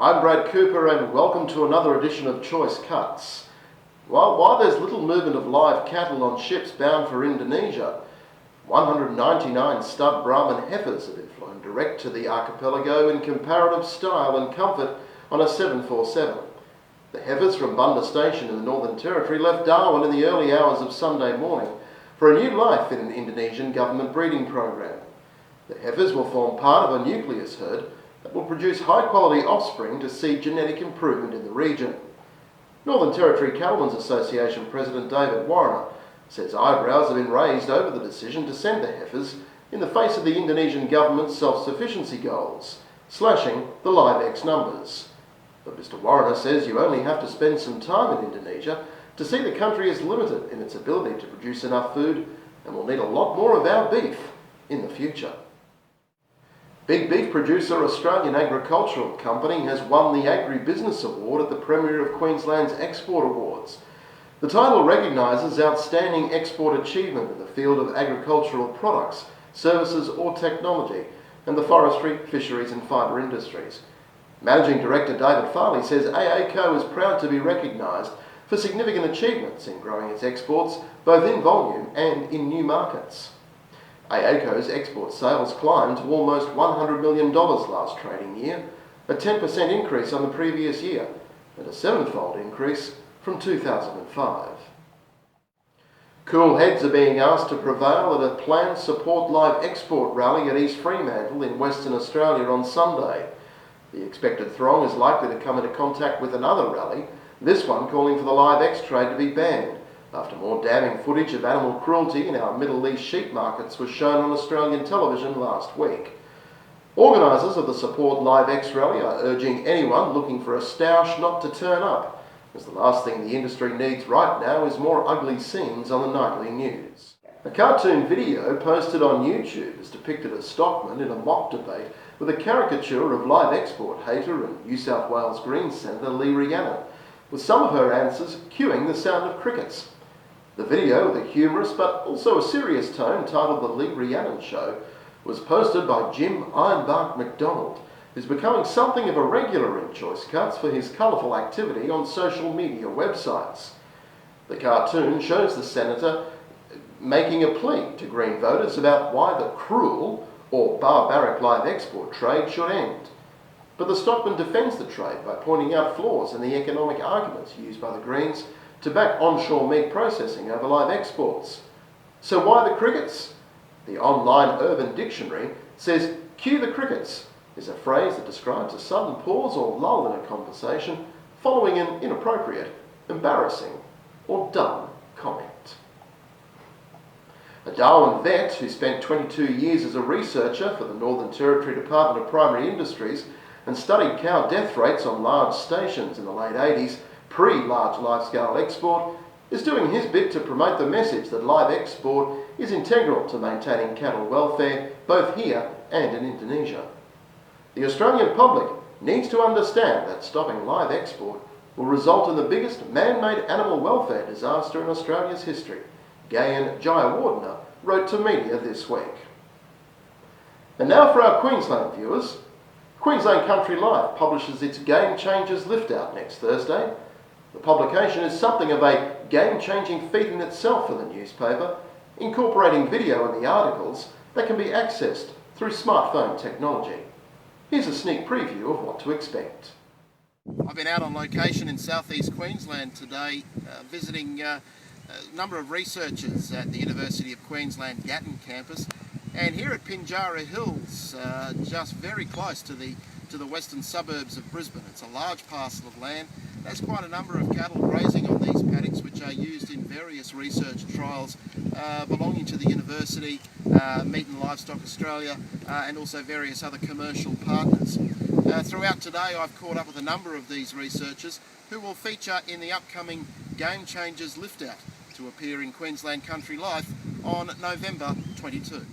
I'm Brad Cooper and welcome to another edition of Choice Cuts. While there's little movement of live cattle on ships bound for Indonesia, 199 stud Brahman heifers have been flown direct to the archipelago in comparative style and comfort on a 747. The heifers from Banda Station in the Northern Territory left Darwin in the early hours of Sunday morning for a new life in an Indonesian government breeding program. The heifers will form part of a nucleus herd that will produce high-quality offspring to see genetic improvement in the region. Northern Territory Cattlemen's Association President David Warner says eyebrows have been raised over the decision to send the heifers in the face of the Indonesian government's self-sufficiency goals, slashing the live X numbers. But Mr. Warner says you only have to spend some time in Indonesia to see the country is limited in its ability to produce enough food and will need a lot more of our beef in the future. Big beef producer Australian Agricultural Company has won the Agribusiness Award at the Premier of Queensland's Export Awards. The title recognises outstanding export achievement in the field of agricultural products, services or technology, and the forestry, fisheries and fibre industries. Managing Director David Farley says AACO is proud to be recognised for significant achievements in growing its exports both in volume and in new markets. AACO's export sales climbed to almost $100 million last trading year, a 10% increase on the previous year, and a sevenfold increase from 2005. Cool heads are being asked to prevail at a planned Support Live export rally at East Fremantle in Western Australia on Sunday. The expected throng is likely to come into contact with another rally, this one calling for the live X trade to be banned, after more damning footage of animal cruelty in our Middle East sheep markets was shown on Australian television last week. Organisers of the Support Live X rally are urging anyone looking for a stoush not to turn up, as the last thing the industry needs right now is more ugly scenes on the nightly news. A cartoon video posted on YouTube has depicted a stockman in a mock debate with a caricature of live export hater and New South Wales Greens Senator Lee Rhiannon, with some of her answers cueing the sound of crickets. The video, with a humorous but also a serious tone titled The Lee Rhiannon Show, was posted by Jim Ironbark McDonald, who's becoming something of a regular in Choice Cuts for his colourful activity on social media websites. The cartoon shows the senator making a plea to Green voters about why the cruel or barbaric live export trade should end. But the stockman defends the trade by pointing out flaws in the economic arguments used by the Greens to back onshore meat processing over live exports. So why the crickets? The online Urban Dictionary says, "Cue the crickets" is a phrase that describes a sudden pause or lull in a conversation following an inappropriate, embarrassing or dumb comment. A Darwin vet who spent 22 years as a researcher for the Northern Territory Department of Primary Industries and studied cow death rates on large stations in the late 80s, pre-large live-scale export, is doing his bit to promote the message that live export is integral to maintaining cattle welfare both here and in Indonesia. The Australian public needs to understand that stopping live export will result in the biggest man-made animal welfare disaster in Australia's history, Gayan Jayawardena wrote to media this week. And now for our Queensland viewers. Queensland Country Life publishes its Game Changers Lift-Out next Thursday. The publication is something of a game-changing feat in itself for the newspaper, incorporating video in the articles that can be accessed through smartphone technology. Here's a sneak preview of what to expect. I've been out on location in southeast Queensland today visiting a number of researchers at the University of Queensland Gatton campus, and here at Pinjarra Hills, just very close to the western suburbs of Brisbane. It's a large parcel of land. There's quite a number of cattle grazing on these paddocks, which are used in various research trials belonging to the university, Meat and Livestock Australia, and also various other commercial partners. Throughout today I've caught up with a number of these researchers who will feature in the upcoming Game Changers Lift Out to appear in Queensland Country Life on November 22.